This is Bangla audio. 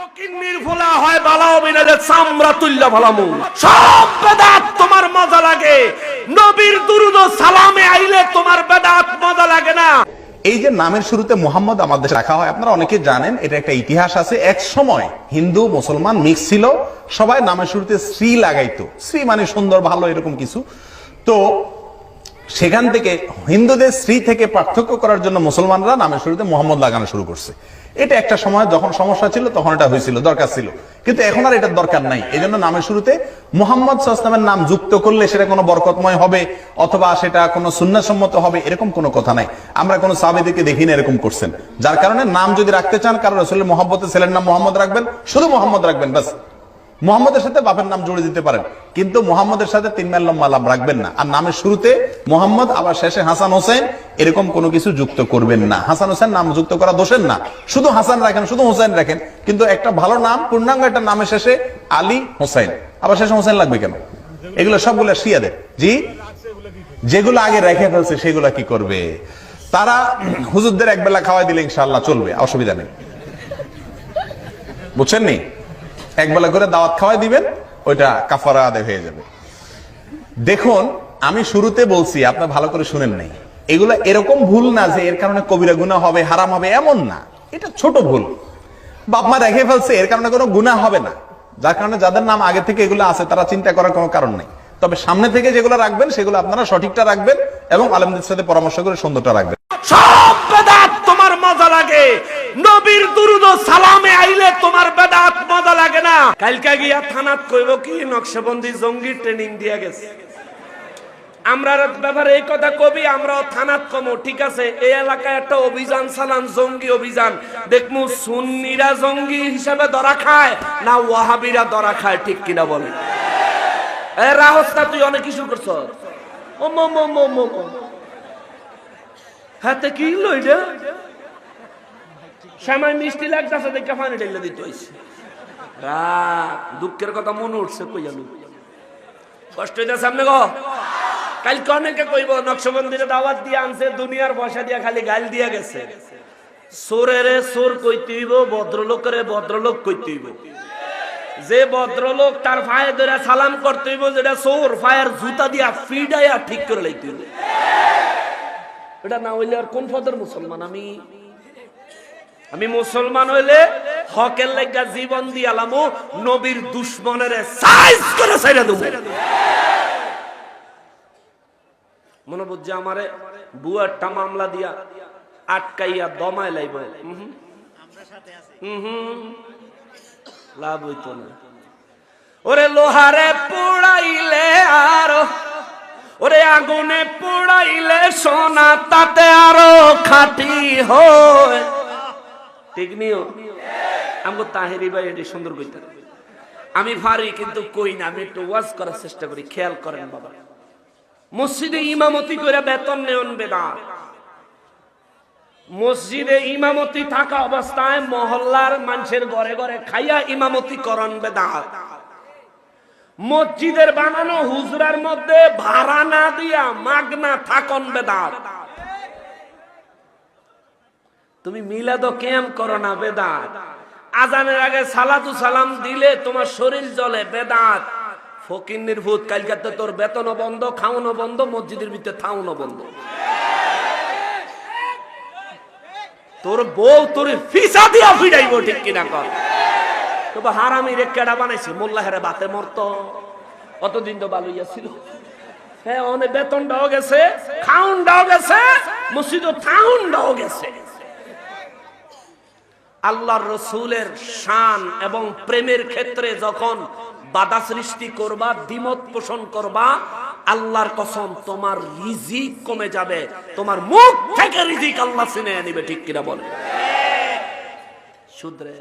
ফকিন্নির ভোলা হয় বালাও বিনাদের চামড়া তুল্লা ভালামু সব বেদাত তোমার মজা লাগে, নবীর দুরুদ ও সালামে আইলে তোমার বেদাত মজা লাগে না। এই যে নামের শুরুতে মোহাম্মদ আমাদের রাখা হয়, আপনারা অনেকে জানেন এটা একটা ইতিহাস আছে। এক সময় হিন্দু মুসলমান মিক্স ছিল, সবাই নামের শুরুতে শ্রী লাগাইতো। শ্রী মানে সুন্দর, ভালো, এরকম কিছু। তো সেখান থেকে হিন্দুদের শ্রী থেকে পার্থক্য করার জন্য মুসলমানরা নামের শুরুতে মোহাম্মদ লাগানো শুরু করছে। এটা একটা সময় যখন সমস্যা ছিল তখন এটা হয়েছিল, দরকার ছিল, কিন্তু এখন আর এটার দরকার নাই। এই জন্য নামের শুরুতে মুহাম্মদ সাল্লাল্লাহু আলাইহি ওয়াসাল্লামের নাম যুক্ত করলে সেটা কোনো বরকতময় হবে অথবা সেটা কোনো সুন্নাহসম্মত হবে, এরকম কোনো কথা নাই। আমরা কোনো সাহাবীদেরকে দেখি না এরকম করছেন। যার কারণে নাম যদি রাখতে চান, কারণ রাসূলের মুহাব্বতে ছেলের নাম মুহাম্মদ রাখবেন, শুধু মুহাম্মদ রাখবেন, বাস। মুহাম্মদের সাথে বাপের নাম জুড়ে দিতে পারেন, কিন্তু মুহাম্মদের সাথে তিন লম্বা নাম রাখবেন না। আর নামের শুরুতে মুহাম্মদ আবার শেষে হাসান হোসেন এরকম কোনো কিছু যুক্ত করবেন না। হাসান হোসেন নাম যুক্ত করা দোষের না, শুধু হাসান রাখেন, শুধু হোসেন রাখেন, কিন্তু একটা ভালো নাম পূর্ণাঙ্গ একটা নামের শেষে আলী হোসেন, আবার শেষে হোসেন লাগবে কেন? এগুলো সবগুলো শিয়াদের। জি, যেগুলো আগে রেখে ফেলছে সেগুলো কি করবে? তারা হুজুরদের একবেলা খাওয়াই দিলে ইনশাআল্লাহ চলবে, অসুবিধা নেই, বুঝছেন নি? একবেলা করে দাওয়াত খাওয়াই দিবেন, ওইটা কাফারা আদায় হয়ে যাবে। দেখুন, আমি শুরুতে বলছি, আপনি ভালো করে শুনেন নাই, এগুলা এরকম ভুল না যে এর কারণে কবিরা গুনাহ হবে, হারাম হবে, এমন না। এটা ছোট ভুল, বাপ মা রেখে ফেলছে, এর কারণে কোনো গুনাহ হবে না। যার কারণে যাদের নাম আগে থেকে এগুলো আছে তারা চিন্তা করার কোনো কারণ নেই। তবে সামনে থেকে যেগুলো রাখবেন সেগুলো আপনারা সঠিকটা রাখবেন এবং আলেমদের সাথে পরামর্শ করে সুন্দরটা রাখবেন। সব বেদাত তোমার মজা লাগে, নবীর দুরুদ ও সালামে আইলে তোমার বেদাত মজা লাগে না। কালকে গিয়া থানাত কইব কি নকশবন্দি জঙ্গি ট্রেনিং দিয়া গেছে, আমরা ব্যাপারে এই কথা কবি, আমরাও থানাত কমো, ঠিক আছে? এই এলাকায় একটা অভিযান চালান, জঙ্গি অভিযান, দেখমু সুন্নিরা জঙ্গি হিসাবে ধরা খায় না ওয়াহাবিরা ধরা খায়, ঠিক কিনা বলে? এ রাহস্তা, তুই অনেক কিছু করছ। ও মো মো মো মো মো হাতে কি লইডা সামাই মিষ্টি লাগতাছে, দেখে পানি ঢেলে দিতে হইছে। দুঃখের কথা মনে উঠছে, কইয়ালু কষ্ট হইতাছে আপনি গো। কালকে অনেকে কইব নকশবন্দিরে দাওয়াত দিয়ে আনছে, দুনিয়ার পয়সা দিয়া খালি গাল দিয়া গেছে। চোরেরে চোর কইতে হইব, ভদ্রলোকের ভদ্রলোক কইতে হইব। যে ভদ্রলোক তার পায়ে ধরে সালাম করতে হইব, যেটা চোর পায়ের জুতা দিয়া ফিডাইয়া ঠিক করে লাইতে হইব। এটা না হইলে আর কোন পদের মুসলমান? আমি মুসলমান হইলে হকের লাগা জীবন দিয়ালামু, নবীর দুশমনের সাইজ করে ছাইরা দেব। মনে বুঝছে আমারে বুয়ারটা মামলা দিয়া আটকাইয়া দমায় লাইব, লাভ হইতো না। ওরে লোহারে পোড়াইলে আর ওরে আগুনে পোড়াইলে সোনা তাতে আরো খাঁটি হয়, ঠিক নিও? আমগো তাহেরি ভাই এটি সুন্দর কইতে, আমি পারি কিন্তু কই না, আমি একটু ওয়াজ করার চেষ্টা করি। খেয়াল করেন বাবা, মসজিদে ইমামতি করে বেতন নেন বেদাত। মসজিদে ইমামতি থাকা অবস্থায় মহল্লার মানুষের ঘরে ঘরে খাইয়া ইমামতি করন বেদাত। মসজিদের বানানো হুজরার মধ্যে ভাড়া না দিয়া মাগনা থাকন বেদাত। তুমি মিলাদ ক্যাম্প করো না, বেদাত। আজানের আগে সালাতু সালাম দিলে তোমার শরীর জ্বলে, বেদাত। ফকিন্নির ভূত, কালকাতে তোর বেতনও বন্ধ, খাওয়ানো বন্ধ, মসজিদের ভিতরে থাউনো বন্ধ। তোর বউ তোর ফিসা দিয়া ফিরাইব, ঠিক কিনা কর? তবে হারামি রে কেডা বানাইছে? মোল্লা হেরে বাতে মরত, অতদিন তো বালুইয়া ছিল। হ্যাঁ, অনেক বেতনটাও গেছে, খাউনটাও গেছে, মসজিদও থাউনটাও গেছে। আল্লাহর রাসূলের শান এবং প্রেমের ক্ষেত্রে যখন বাধা সৃষ্টি করবা, দ্বিমত পোষণ করবা, আল্লাহর কসম তোমার রিজিক কমে যাবে, তোমার মুখ থেকে রিজিক আল্লাহ ছিনিয়ে নিবে, ঠিক কিনা বলে? শুধরে